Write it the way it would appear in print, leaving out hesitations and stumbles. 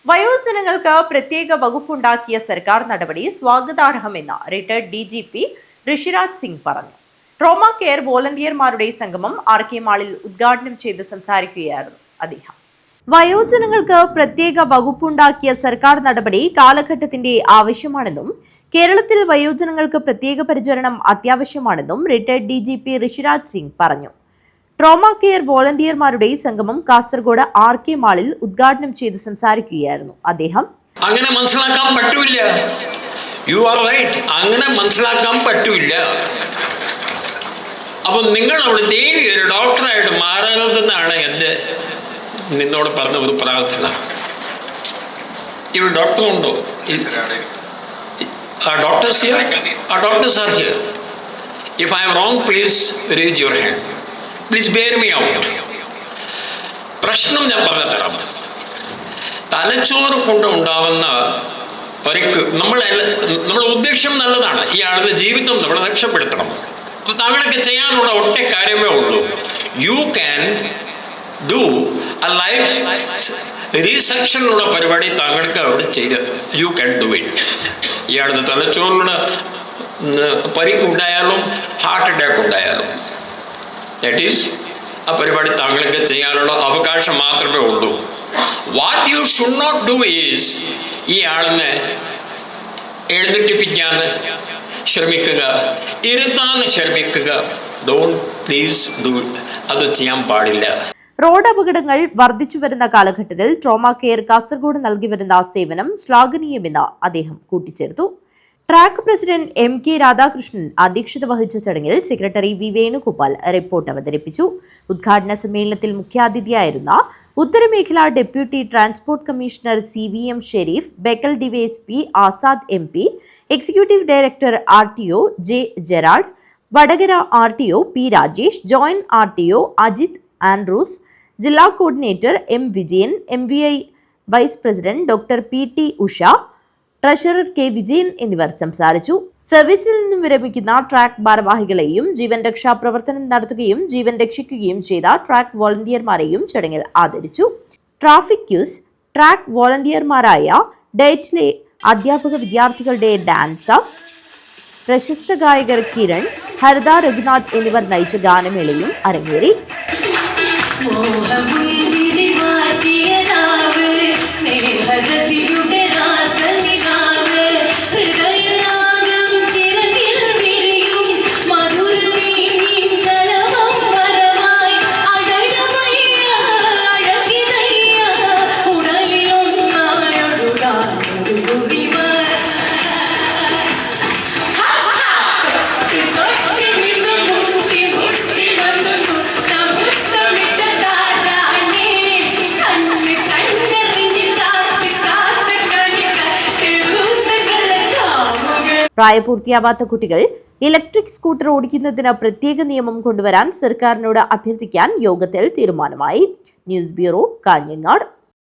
വയോജനങ്ങൾക്ക് പ്രത്യേക വകുപ്പുണ്ടാക്കിയ സർക്കാർ നടപടി സ്വാഗതാർഹമെന്ന് റിട്ടയർഡ് DGP ഋഷിരാജ് സിംഗ് പറഞ്ഞു. ട്രോമ കെയർ വോളണ്ടിയർമാരുടെ സംഗമം RK മാളിൽ ഉദ്ഘാടനം ചെയ്ത് സംസാരിക്കുകയായിരുന്നു അദ്ദേഹം. വയോജനങ്ങൾക്ക് പ്രത്യേക വകുപ്പുണ്ടാക്കിയ സർക്കാർ നടപടി കാലഘട്ടത്തിന്റെ ആവശ്യമാണെന്നും കേരളത്തിൽ വയോജനങ്ങൾക്ക് പ്രത്യേക പരിചരണം അത്യാവശ്യമാണെന്നും റിട്ടയർഡ് DGP ഋഷിരാജ് സിംഗ് പറഞ്ഞു. ട്രോമ കെയർ വോളണ്ടിയർമാരുടെ സംഗമം കാസർഗോഡ് RK മാളിൽ ഉദ്ഘാടനം ചെയ്ത് സംസാരിക്കുകയായിരുന്നു അദ്ദേഹം. അങ്ങനെ മനസ്സിലാക്കാൻ പറ്റില്ല. You are right. അങ്ങനെ മനസ്സിലാക്കാൻ പറ്റില്ല. അപ്പം നിങ്ങൾ അവിടെ ദേവി ഒരു ഡോക്ടറായിട്ട് മാറരുതെന്നാണ് എൻ്റെ നിന്നോട് പറഞ്ഞ ഒരു പ്രാർത്ഥന. ഇവിടെ ഡോക്ടറുണ്ടോ? Doctors are here. If I am wrong please raise your hand. Please bear me out. പ്രശ്നം ഞാൻ പറഞ്ഞു തരാം. തലച്ചോറ് കൊണ്ട് ഉണ്ടാവുന്ന പരിക്ക് നമ്മുടെ ഉദ്ദേശം നല്ലതാണ്. ഈ ആളുടെ ജീവിതം നമ്മൾ രക്ഷപ്പെടുത്തണം. അപ്പോൾ താങ്കളൊക്കെ ചെയ്യാനുള്ള ഒറ്റ കാര്യമേ ഉള്ളൂ. You can do a life റീസെക്ഷനുള്ള പരിപാടി താങ്കൾക്ക് അവിടെ ചെയ്ത് യു ക്യാൻ ഡു ഇറ്റ്. ഇയാളുടെ തലച്ചോറിലുള്ള പരിക്കുണ്ടായാലും ഹാർട്ട് അറ്റാക്ക് ഉണ്ടായാലും ദാറ്റ് ഈസ് ആ പരിപാടി താങ്കൾക്ക് ചെയ്യാനുള്ള അവകാശം മാത്രമേ ഉള്ളൂ. What you should not do is ഈ ആളിനെ എഴുന്നേൽപ്പിക്കാൻ ശ്രമിക്കുക, ഇരുത്താൻ ശ്രമിക്കുക. Don't please do. അത് ചെയ്യാൻ പാടില്ല. റോഡ് അപകടങ്ങൾ വർദ്ധിച്ചു വരുന്ന കാലഘട്ടത്തിൽ ട്രോമ കെയർ കാസർഗോഡ് നൽകി വരുന്ന സേവനം ശ്ലാഘനീയമെന്ന് അദ്ദേഹം കൂട്ടിച്ചേർത്തു. ട്രാക്ക് പ്രസിഡന്റ് MK രാധാകൃഷ്ണൻ അധ്യക്ഷത വഹിച്ച ചടങ്ങിൽ സെക്രട്ടറി V വേണുഗോപാൽ റിപ്പോർട്ട് അവതരിപ്പിച്ചു. ഉദ്ഘാടന സമ്മേളനത്തിൽ മുഖ്യാതിഥിയായിരുന്ന ഉത്തരമേഖല deputy transport commissioner CVM Sharif, Bekal DYSP Azad MP, executive director RTO J Jerard, Vadakara RTO P Rajesh, joint RTO Ajith Andrews, ജില്ലാ coordinator M Vijayan, MVI vice president doctor PT Usha, treasurer K Vijayan എന്നിവർ സംസാരിച്ചു. സർവീസിൽ നിന്നും വിരമിക്കുന്ന ട്രാക്ക് ഭാരവാഹികളെയും ജീവൻ രക്ഷാ പ്രവർത്തനം നടത്തുകയും ജീവൻ രക്ഷിക്കുകയും ചെയ്ത ട്രാക്ക് വോളണ്ടിയർമാരെയും ചടങ്ങിൽ ആദരിച്ചു. ട്രാഫിക് ക്യൂസ്, ട്രാക്ക് വോളണ്ടിയർമാരായ ഡേറ്റിലെ അധ്യാപക വിദ്യാർത്ഥികളുടെ ഡാൻസ്, പ്രശസ്ത ഗായകർ കിരൺ, ഹരിത രഘുനാഥ് എന്നിവർ നയിച്ച ഗാനമേളയും അരങ്ങേറി. പ്രായപൂർത്തിയാവാത്ത കുട്ടികൾ ഇലക്ട്രിക് സ്കൂട്ടർ ഓടിക്കുന്നതിന് പ്രത്യേക നിയമം കൊണ്ടുവരാൻ സർക്കാരിനോട് അഭ്യർത്ഥിക്കാൻ യോഗത്തിൽ തീരുമാനമായി. News bureau, Kanhangad.